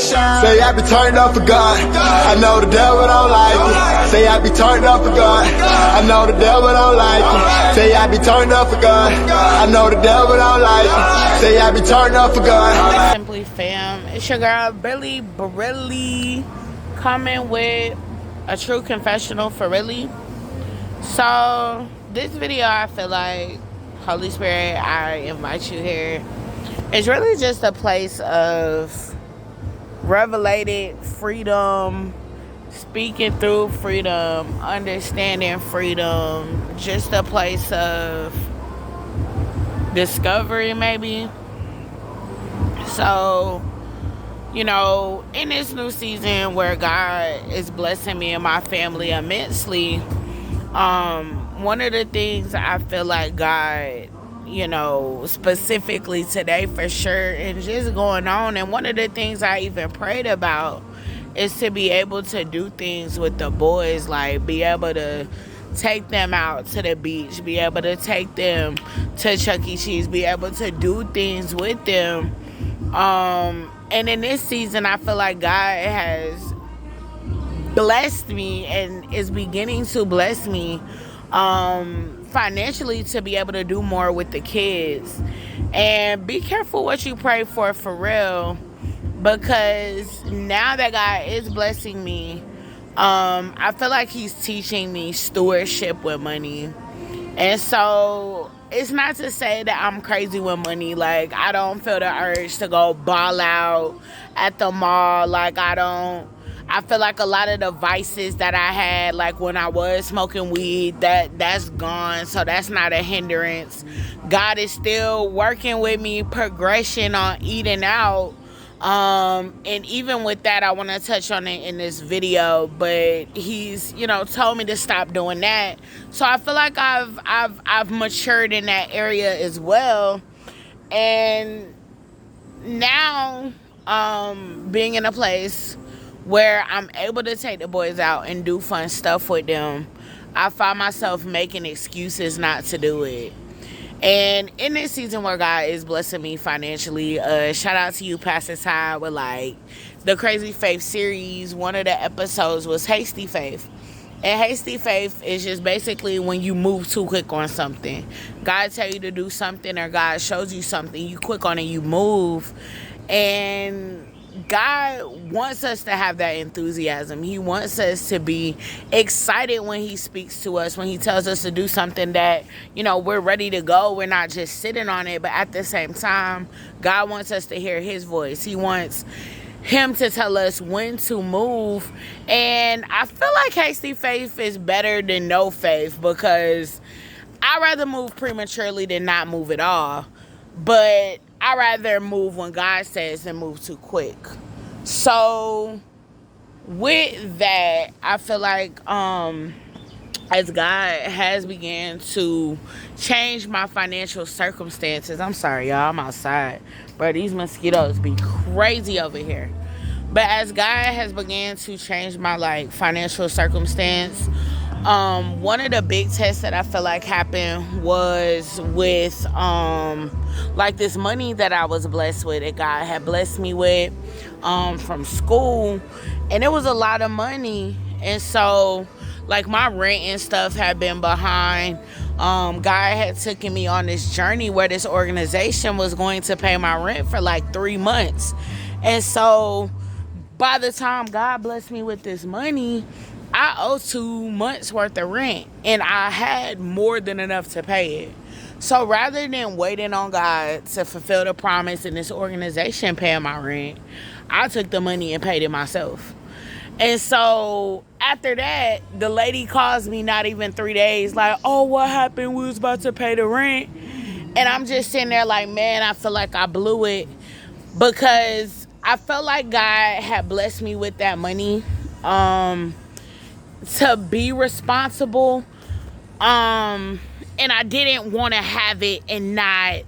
Say I be turned up for God. I know the devil don't like it. Say I be turned up for God. I know the devil don't like it. Say I be turned up for God. I know the devil don't like it. Say I be turned up for God. Simply fam, it's your girl Billy Barilli coming with a true confessional for really. So this video, I feel like, Holy Spirit, I invite you here. It's really just a place of revelated freedom, speaking through freedom, understanding freedom, just a place of discovery maybe. So, you know, in this new season where God is blessing me and my family immensely, one of the things I feel like God, you know, specifically today for sure, and just going on, and one of the things I even prayed about is to be able to do things with the boys, like be able to take them out to the beach, be able to take them to Chuck E. Cheese, be able to do things with them. And in this season, I feel like God has blessed me and is beginning to bless me financially to be able to do more with the kids. And be careful what you pray for real, because now that God is blessing me, I feel like he's teaching me stewardship with money. And so it's not to say that I'm crazy with money. Like, I don't feel the urge to go ball out at the mall. Like, I feel like a lot of the vices that I had, like when I was smoking weed, that's gone. So that's not a hindrance. God is still working with me, progression on eating out. And even with that, I want to touch on it in this video, but he's, you know, told me to stop doing that. So I feel like I've matured in that area as well. And now, being in a place where I'm able to take the boys out and do fun stuff with them, I find myself making excuses not to do it. And in this season where God is blessing me financially, shout out to you, Pastor Ty, with like the Crazy Faith series. One of the episodes was Hasty Faith. And hasty faith is just basically when you move too quick on something. God tell you to do something, or God shows you something, you quick on it, you move. And God wants us to have that enthusiasm. He wants us to be excited when he speaks to us, when he tells us to do something that, you know, we're ready to go. We're not just sitting on it, but at the same time, God wants us to hear his voice. He wants him to tell us when to move. And I feel like hasty faith is better than no faith, because I'd rather move prematurely than not move at all. But I'd rather move when God says than move too quick. So with that, I feel like as God has began to change my financial circumstances. I'm sorry, y'all, I'm outside, but these mosquitoes be crazy over here. But as God has began to change my like financial circumstance, one of the big tests that I feel like happened was with like this money that I was blessed with, that God had blessed me with from school, and it was a lot of money. And so like my rent and stuff had been behind. God had taken me on this journey where this organization was going to pay my rent for like 3 months. And so by the time God blessed me with this money, I owe 2 months worth of rent, and I had more than enough to pay it. So rather than waiting on God to fulfill the promise in this organization paying my rent, I took the money and paid it myself. And so after that, the lady calls me not even 3 days, like, oh, what happened? We was about to pay the rent. And I'm just sitting there like, man, I feel like I blew it, because I felt like God had blessed me with that money to be responsible. And I didn't want to have it and not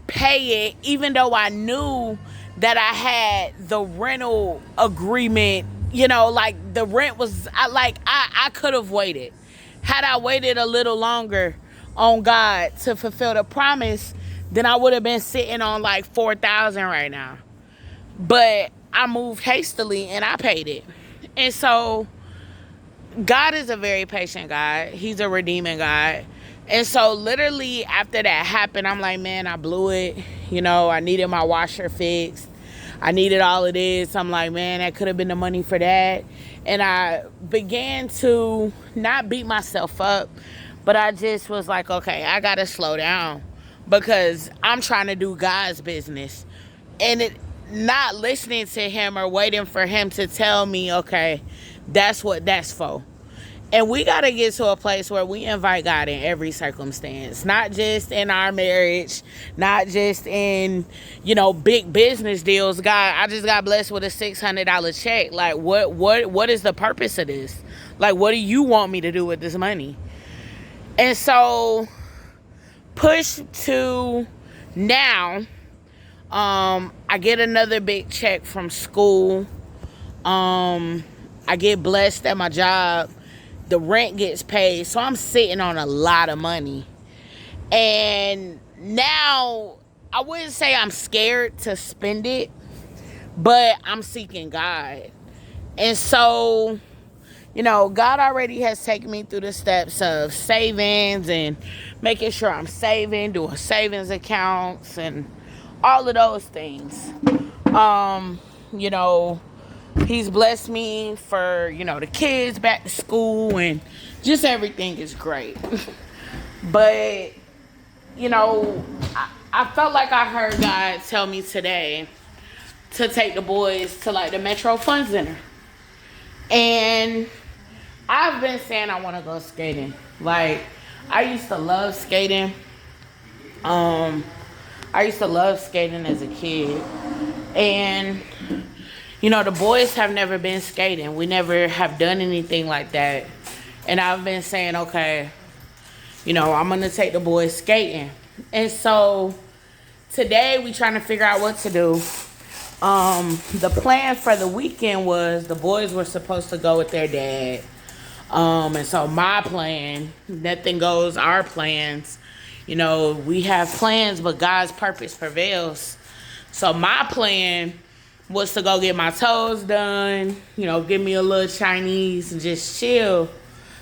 pay it, even though I knew that I had the rental agreement. You know, like the rent was, I could have waited. Had I waited a little longer on God to fulfill the promise, then I would have been sitting on like $4,000 right now. But I moved hastily and I paid it. And so God is a very patient God. He's a redeeming God. And so literally after that happened, I'm like, man, I blew it. You know, I needed my washer fixed. I needed all of this. I'm like, man, that could have been the money for that. And I began to not beat myself up, but I just was like, okay, I got to slow down because I'm trying to do God's business. And not listening to him or waiting for him to tell me, okay, that's what that's for. And we got to get to a place where we invite God in every circumstance, not just in our marriage, not just in, big business deals. God, I just got blessed with a $600 check. Like, what is the purpose of this? Like, what do you want me to do with this money? And so, push to now, I get another big check from school. I get blessed at my job. The rent gets paid, so I'm sitting on a lot of money. And now, I wouldn't say I'm scared to spend it, but I'm seeking God. And so, God already has taken me through the steps of savings and making sure I'm saving, doing savings accounts, and all of those things. He's blessed me for, the kids back to school, and just everything is great. But, I felt like I heard God tell me today to take the boys to, the Metro Fun Center. And I've been saying I want to go skating. I used to love skating. I used to love skating as a kid. And the boys have never been skating. We never have done anything like that. And I've been saying, okay, I'm going to take the boys skating. And so today we trying to figure out what to do. The plan for the weekend was the boys were supposed to go with their dad. And so my plan, nothing goes our plans. We have plans, but God's purpose prevails. So my plan was to go get my toes done, give me a little Chinese and just chill.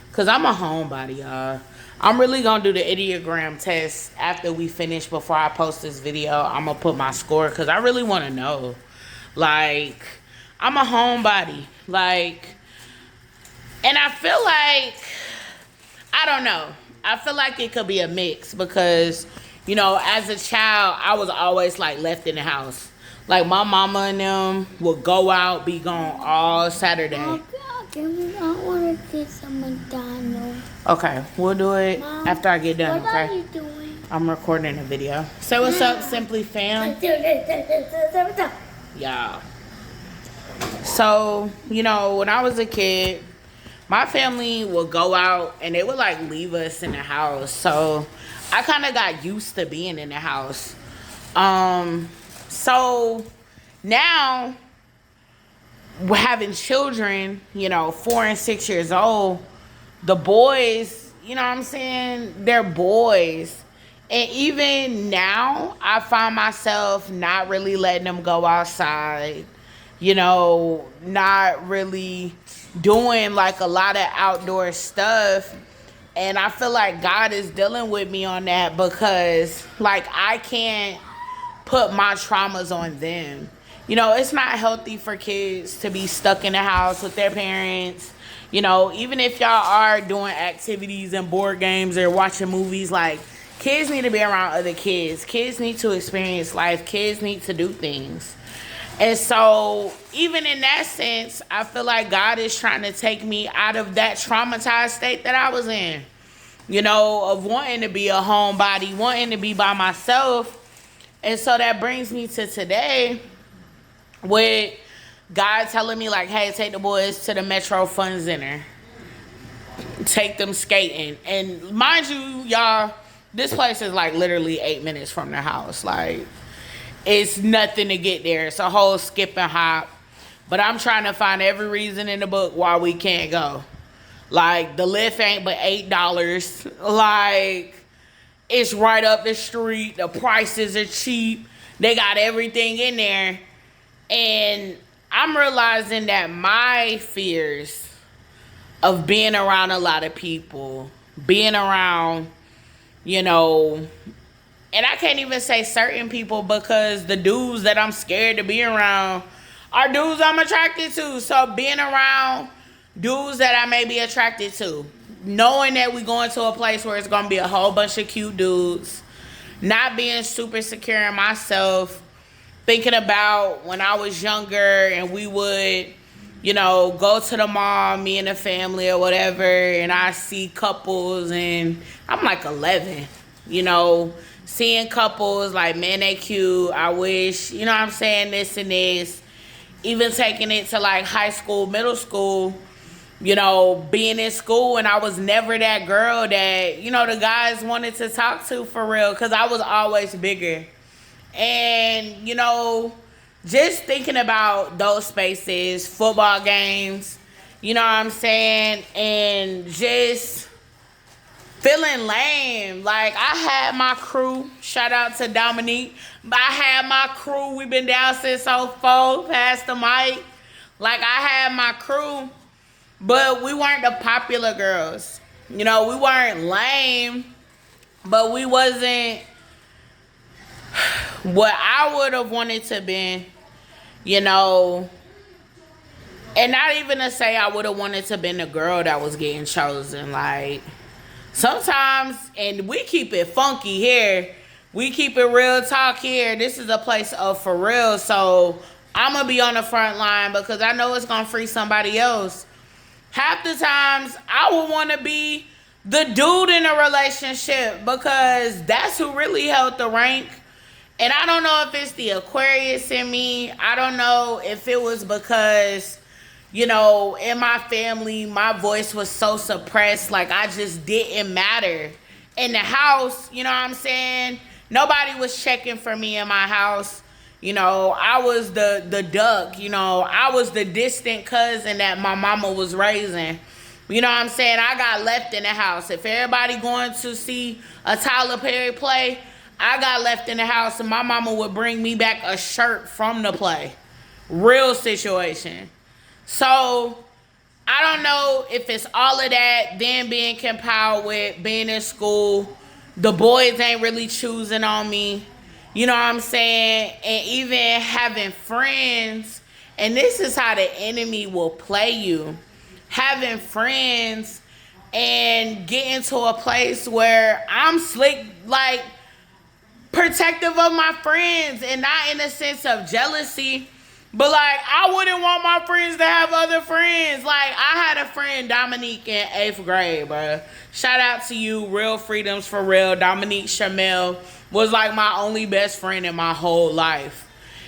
Because I'm a homebody, y'all. I'm really going to do the Enneagram test after we finish before I post this video. I'm going to put my score because I really want to know. I'm a homebody. And I feel like, I don't know. I feel like it could be a mix because, as a child, I was always, left in the house. My mama and them would go out, be gone all Saturday. Okay, I want to get some McDonald's. Okay, we'll do it Mom, after I get done, what okay? Are you doing? I'm recording a video. Say what's up, Simply Fam. Y'all. So, when I was a kid, my family would go out and they would, leave us in the house. So, I kind of got used to being in the house. So now we're having children, 4 and 6 years old. The boys, they're boys. And even now, I find myself not really letting them go outside, not really doing a lot of outdoor stuff. And I feel like God is dealing with me on that because I can't put my traumas on them. It's not healthy for kids to be stuck in the house with their parents. Even if y'all are doing activities and board games or watching movies, kids need to be around other kids. Kids need to experience life. Kids need to do things. And so, even in that sense, I feel like God is trying to take me out of that traumatized state that I was in. Of wanting to be a homebody, wanting to be by myself. And so that brings me to today with God telling me hey, take the boys to the Metro Fun Center. Take them skating. And mind you, y'all, this place is literally 8 minutes from the house. It's nothing to get there. It's a whole skip and hop. But I'm trying to find every reason in the book why we can't go. The lift ain't but $8. It's right up the street. The prices are cheap. They got everything in there. And I'm realizing that my fears of being around a lot of people, being around, you know, and I can't even say certain people because the dudes that I'm scared to be around are dudes I'm attracted to. So being around dudes that I may be attracted to, knowing that we going to a place where it's going to be a whole bunch of cute dudes, not being super secure in myself, thinking about when I was younger and we would, you know, go to the mall, me and the family or whatever, and I see couples, and I'm like 11, you know, seeing couples like, man, they cute, I wish, you know what I'm saying, this and this. Even taking it to like high school, middle school, you know, being in school, and I was never that girl that, you know, the guys wanted to talk to for real, because I was always bigger. And, you know, just thinking about those spaces, football games, you know what I'm saying, and just feeling lame. Like, I had my crew, shout out to Dominique, but I had my crew, we've been down since 04, past the mic. Like, I had my crew, but we weren't the popular girls. You know, we weren't lame, but we wasn't what I would have wanted to be, you know. And not even to say I would have wanted to be the girl that was getting chosen. Like, sometimes, and we keep it funky here, we keep it real talk here. This is a place of for real. So I'm going to be on the front line because I know it's going to free somebody else. Half the times, I would want to be the dude in a relationship because that's who really held the rank. And I don't know if it's the Aquarius in me. I don't know if it was because, you know, in my family, my voice was so suppressed. Like, I just didn't matter. In the house, you know what I'm saying? Nobody was checking for me in my house. You know, I was the duck, you know, I was the distant cousin that my mama was raising. You know what I'm saying? I got left in the house. If everybody going to see a Tyler Perry play, I got left in the house and my mama would bring me back a shirt from the play. Real situation. So, I don't know if it's all of that, then being compiled with being in school. The boys ain't really choosing on me. You know what I'm saying? And even having friends, and this is how the enemy will play you. Having friends and getting to a place where I'm slick, like, protective of my friends, and not in a sense of jealousy, but like, I wouldn't want my friends to have other friends. Like, I had a friend, Dominique, in 8th grade, bro. Shout out to you, Real Freedoms for Real. Dominique Chamel was like my only best friend in my whole life.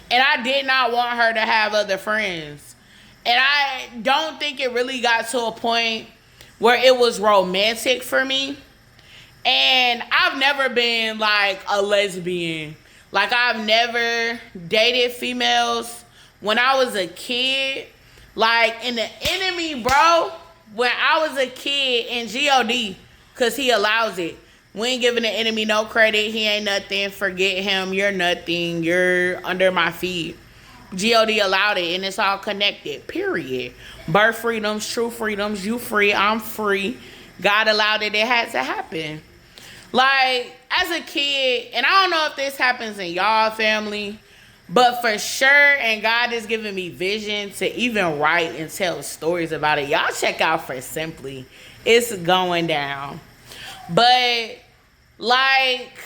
And I did not want her to have other friends. And I don't think it really got to a point where it was romantic for me. And I've never been like a lesbian. Like, I've never dated females. When I was a kid, like in the enemy, bro, when I was a kid in God, because he allows it. We ain't giving the enemy no credit. He ain't nothing. Forget him. You're nothing. You're under my feet. God allowed it, and it's all connected, period. Birth freedoms, true freedoms. You free, I'm free. God allowed it. It had to happen. Like, as a kid, and I don't know if this happens in y'all family, but for sure, and God is giving me vision to even write and tell stories about it. Y'all check out for Simply. It's going down. But, like,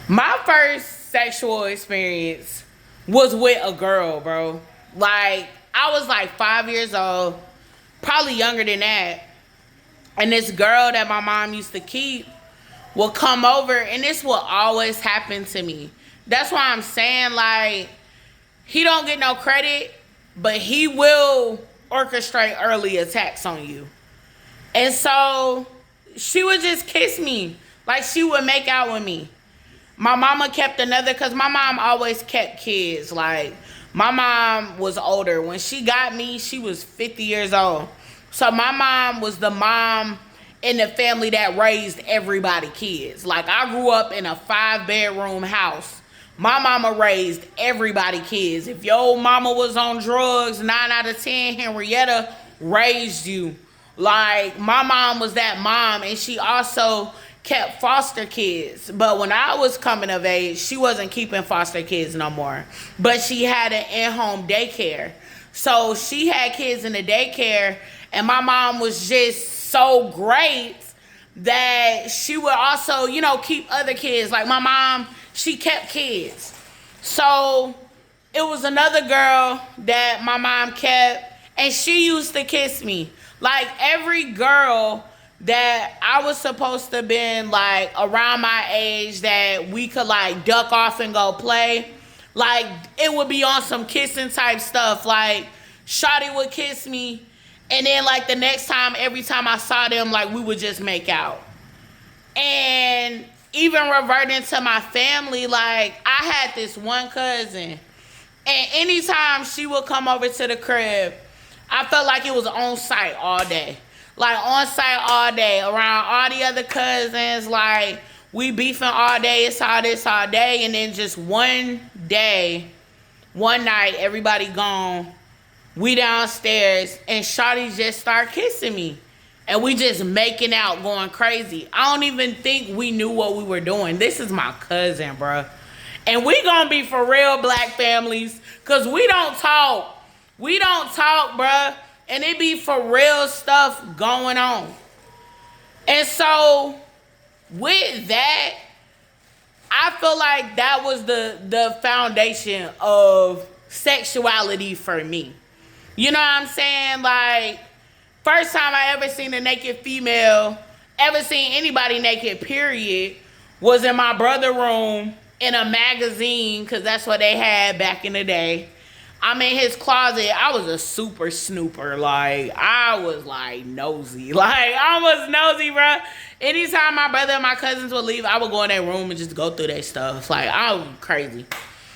my first sexual experience was with a girl, bro. Like, I was like 5 years old, probably younger than that. And this girl that my mom used to keep will come over, and this will always happen to me. That's why I'm saying, like, he don't get no credit, but he will orchestrate early attacks on you. And so she would just kiss me. Like, she would make out with me. My mama kept another, because my mom always kept kids. Like, my mom was older. When she got me, she was 50 years old. So my mom was the mom in the family that raised everybody kids. Like, I grew up in a 5-bedroom house My mama raised everybody kids. If your mama was on drugs, 9 out of 10, Henrietta raised you. Like, my mom was that mom, and she also kept foster kids. But when I was coming of age, she wasn't keeping foster kids no more. But she had an in-home daycare. So she had kids in the daycare, and my mom was just so great that she would also, you know, keep other kids. Like, my mom, she kept kids. So it was another girl that my mom kept, and she used to kiss me. Like, every girl that I was supposed to been, like, around my age that we could, like, duck off and go play, like, it would be on some kissing type stuff. Like, Shawty would kiss me, and then, like, the next time, every time I saw them, like, we would just make out. And even reverting to my family, like, I had this one cousin, and anytime she would come over to the crib, I felt like it was on site all day. Like, on site all day, around all the other cousins, like, we beefing all day, it's all this all day, and then just one day, one night, everybody gone, we downstairs, and Shawty just start kissing me. And we just making out, going crazy. I don't even think we knew what we were doing. This is my cousin, bruh. And we gonna be for real, black families, because we don't talk. We don't talk, bruh. And it be for real stuff going on. And so, with that, I feel like that was the foundation of sexuality for me. You know what I'm saying? Like, first time I ever seen a naked female, ever seen anybody naked, period, was in my brother's room in a magazine, because that's what they had back in the day. I'm in his closet. I was a super snooper. Like, I was, like, nosy. Like, I was nosy, bro. Anytime my brother and my cousins would leave, I would go in their room and just go through their stuff. Like, I was crazy.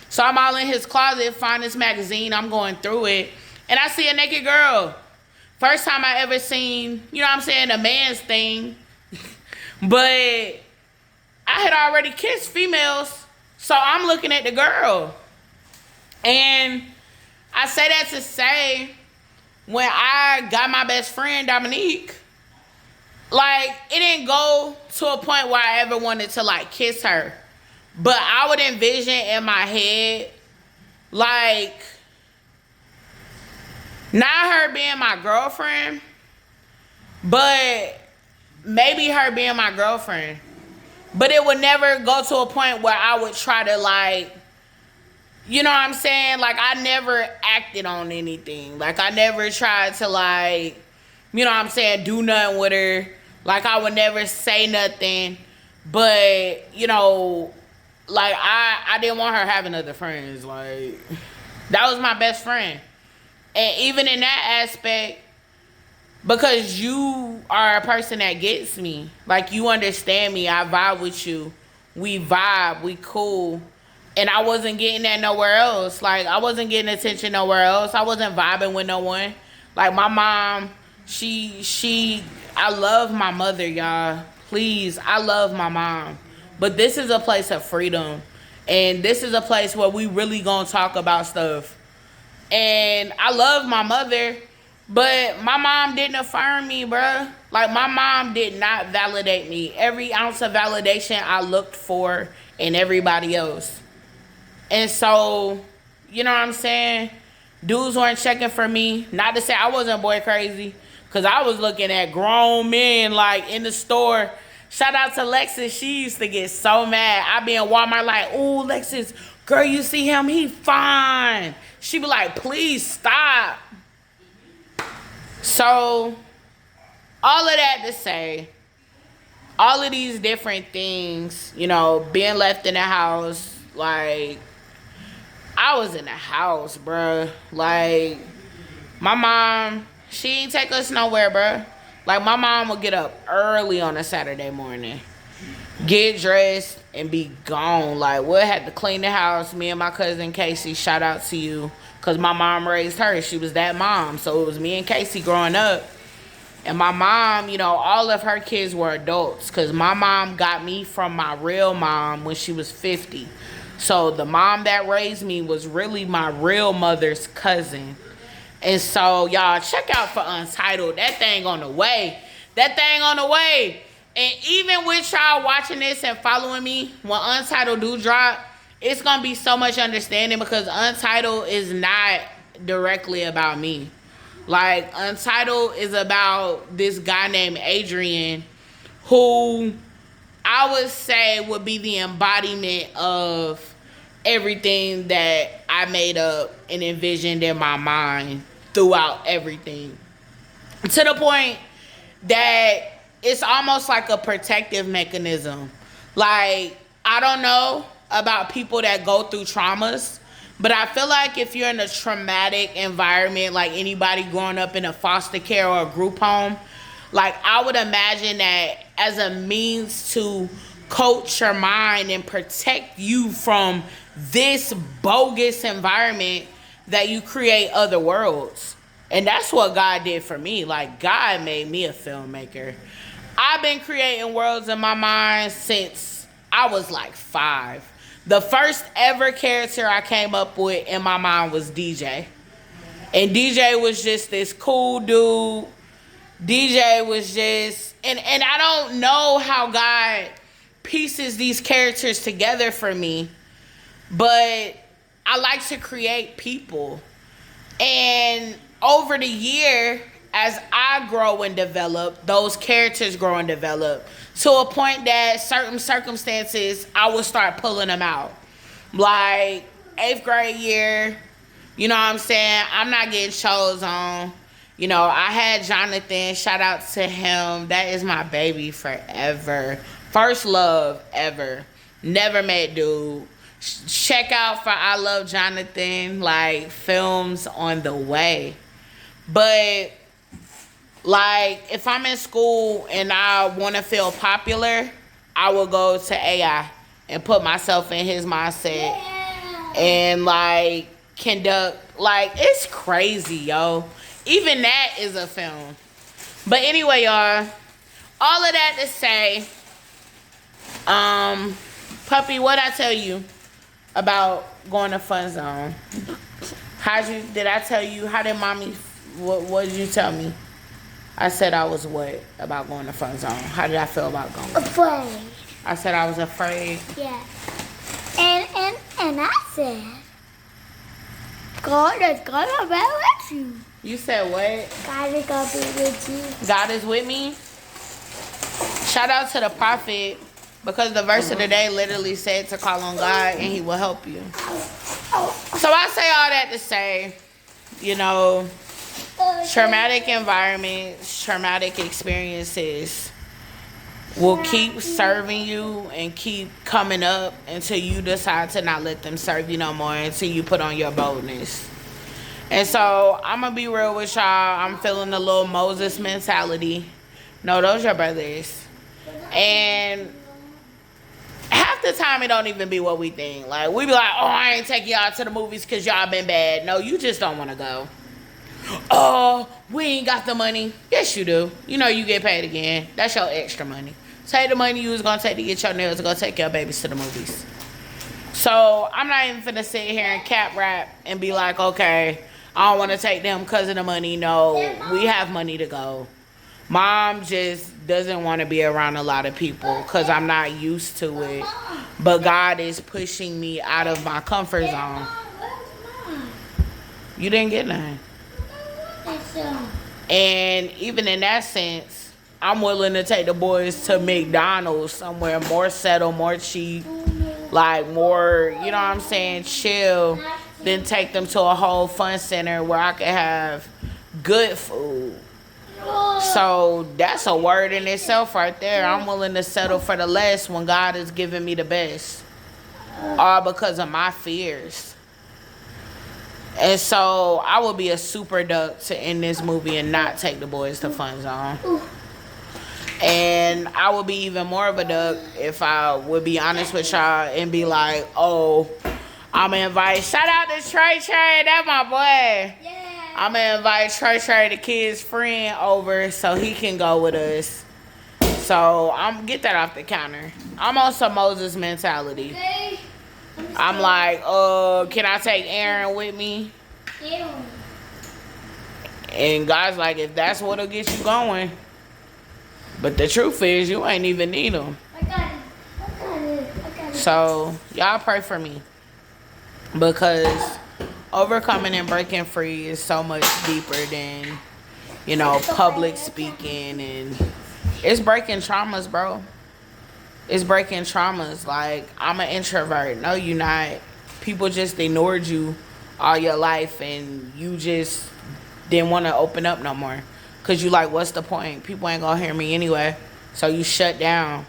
So I'm all in his closet, find this magazine. I'm going through it, and I see a naked girl. First time I ever seen, you know what I'm saying, a man's thing. But I had already kissed females, so I'm looking at the girl. And I say that to say, when I got my best friend, Dominique, like, it didn't go to a point where I ever wanted to, like, kiss her. But I would envision in my head, like, not her being my girlfriend, but maybe her being my girlfriend. But it would never go to a point where I would try to, like, you know what I'm saying? Like, I never acted on anything. Like, I never tried to, like, you know what I'm saying, do nothing with her. Like, I would never say nothing. But, you know, like, I didn't want her having other friends. Like, that was my best friend. And even in that aspect, because you are a person that gets me. Like, you understand me. I vibe with you. We vibe. We cool. And I wasn't getting that nowhere else. Like, I wasn't getting attention nowhere else. I wasn't vibing with no one. Like, my mom, I love my mother, y'all. Please, I love my mom. But this is a place of freedom. And this is a place where we really gonna talk about stuff. And I love my mother, but my mom didn't affirm me, bruh. Like, my mom did not validate me. Every ounce of validation I looked for in everybody else. And so, you know what I'm saying? Dudes weren't checking for me. Not to say I wasn't boy crazy, because I was looking at grown men, like, in the store. Shout out to Lexus. She used to get so mad. I be in Walmart like, ooh, Lexus, girl, you see him? He fine. She be like, please stop. So, all of that to say, all of these different things, you know, being left in the house, like, I was in the house, bruh. Like, my mom, she ain't take us nowhere, bruh. Like, my mom would get up early on a Saturday morning, get dressed, and be gone. Like, we'll have to clean the house. Me and my cousin Casey, shout out to you, because my mom raised her. She was that mom. So it was me and Casey growing up. And my mom, you know, all of her kids were adults, because my mom got me from my real mom when she was 50. So the mom that raised me was really my real mother's cousin. And so y'all check out for Untitled. That thing on the way. That thing on the way. And even with y'all watching this and following me, when Untitled do drop, it's going to be so much understanding because Untitled is not directly about me. Like, Untitled is about this guy named Adrian, who I would say would be the embodiment of everything that I made up and envisioned in my mind throughout everything. To the point that it's almost like a protective mechanism. Like, I don't know about people that go through traumas, but I feel like if you're in a traumatic environment, like anybody growing up in a foster care or a group home, like I would imagine that as a means to coach your mind and protect you from this bogus environment, that you create other worlds. And that's what God did for me. Like, God made me a filmmaker. I've been creating worlds in my mind since I was like 5. The first ever character I came up with in my mind was DJ. And DJ was just this cool dude. DJ was just, and I don't know how God pieces these characters together for me, but I like to create people. And over the year, as I grow and develop, those characters grow and develop to a point that certain circumstances, I will start pulling them out. Like 8th grade year, you know what I'm saying? I'm not getting shows on. You know, I had Jonathan, shout out to him. That is my baby forever. First love ever. Never met dude. Check out for I Love Jonathan, like films on the way. But like if I'm in school and I want to feel popular, I will go to AI and put myself in his mindset and like conduct, like it's crazy, yo. Even that is a film. But anyway, y'all, all of that to say, Puppy, what'd I tell you about going to Fun Zone? Did I tell you, how did mommy, what did you tell me? I said I was what about going to Fun Zone? How did I feel about going? Afraid. I said I was afraid. Yeah. And I said, God is gonna be with you. You said what? God is gonna be with you. God is with me. Shout out to the prophet, because the verse of the day literally said to call on God and he will help you. So I say all that to say, you know, traumatic environments, traumatic experiences will keep serving you and keep coming up until you decide to not let them serve you no more, until you put on your boldness. And so I'm gonna be real with y'all. I'm feeling a little Moses mentality. No, those your brothers. And half the time it don't even be what we think. Like we be like, oh, I ain't taking y'all to the movies because y'all been bad. No, you just don't want to go. Oh, we ain't got the money. Yes, you do. You know you get paid again. That's your extra money. Take the money you was going to take to get your nails to go take your babies to the movies. So I'm not even finna sit here and cap rap and be like, okay, I don't want to take them because of the money. No, we have money to go. Mom just doesn't want to be around a lot of people because I'm not used to it. But God is pushing me out of my comfort zone. You didn't get nothing. And even in that sense, I'm willing to take the boys to McDonald's, somewhere more settled, more cheap, like more, you know what I'm saying, chill, than take them to a whole fun center where I could have good food. So that's a word in itself right there. I'm willing to settle for the less when God is giving me the best, all because of my fears. And so I would be a super duck to end this movie and not take the boys to Fun Zone. And I would be even more of a duck if I would be honest with y'all and be like, oh, I'm going to invite, shout out to Trey, that's my boy. Yeah. I'm going to invite Trey, the kid's friend, over so he can go with us. So get that off the counter. I'm on some Moses mentality. I'm like, can I take Aaron with me? Ew. And God's like, if that's what'll get you going. But the truth is, you ain't even need him. I got it. I got it. I got it. So, y'all pray for me. Because overcoming and breaking free is so much deeper than, you know, public speaking. And it's breaking traumas, bro. It's breaking traumas. Like, I'm an introvert. No, you not. People just ignored you all your life, and you just didn't want to open up no more. Because you like, what's the point? People ain't going to hear me anyway. So you shut down.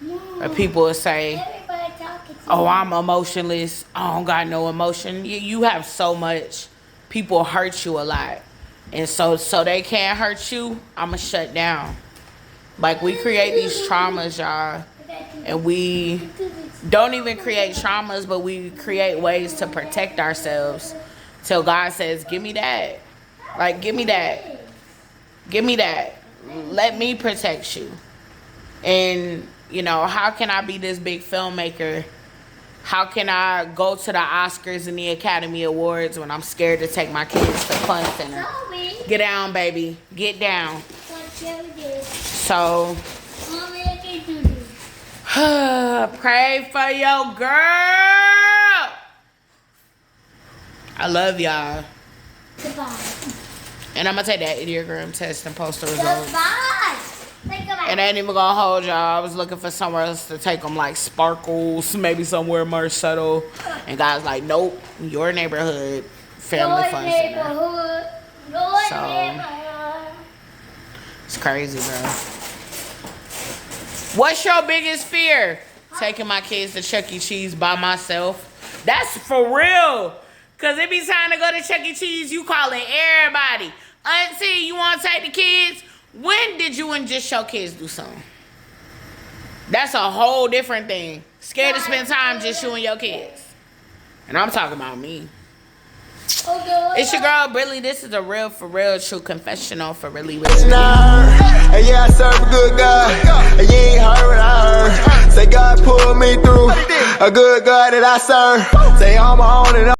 No. Or people will say, Everybody talking to oh, I'm emotionless. I don't got no emotion. You have so much. People hurt you a lot. And so they can't hurt you, I'm going to shut down. Like, we create these traumas, y'all. And we don't even create traumas, but we create ways to protect ourselves. Till God says, give me that. Like, give me that. Give me that. Let me protect you. And, you know, how can I be this big filmmaker? How can I go to the Oscars and the Academy Awards when I'm scared to take my kids to Fun Center? Get down, baby. Get down. So, pray for your girl. I love y'all. Goodbye. And I'm going to take that idiogram test and post the results. Goodbye. Say goodbye. And I ain't even going to hold y'all. I was looking for somewhere else to take them, like Sparkles, maybe somewhere more subtle. And guys like, nope, your neighborhood family fun center. So, it's crazy, bro. What's your biggest fear? Taking my kids to Chuck E. Cheese by myself. That's for real. Because it be time to go to Chuck E. Cheese, you calling everybody. Auntie, you want to take the kids? When did you and just your kids do something? That's a whole different thing. Scared to spend time just you and your kids. And I'm talking about me. It's your girl, Brilly. This is a real, for real, true confessional for really, really. And yeah, I serve a good God. And you ain't heard what I heard. Say God pulled me through. A good God that I serve. Say I'm on and on.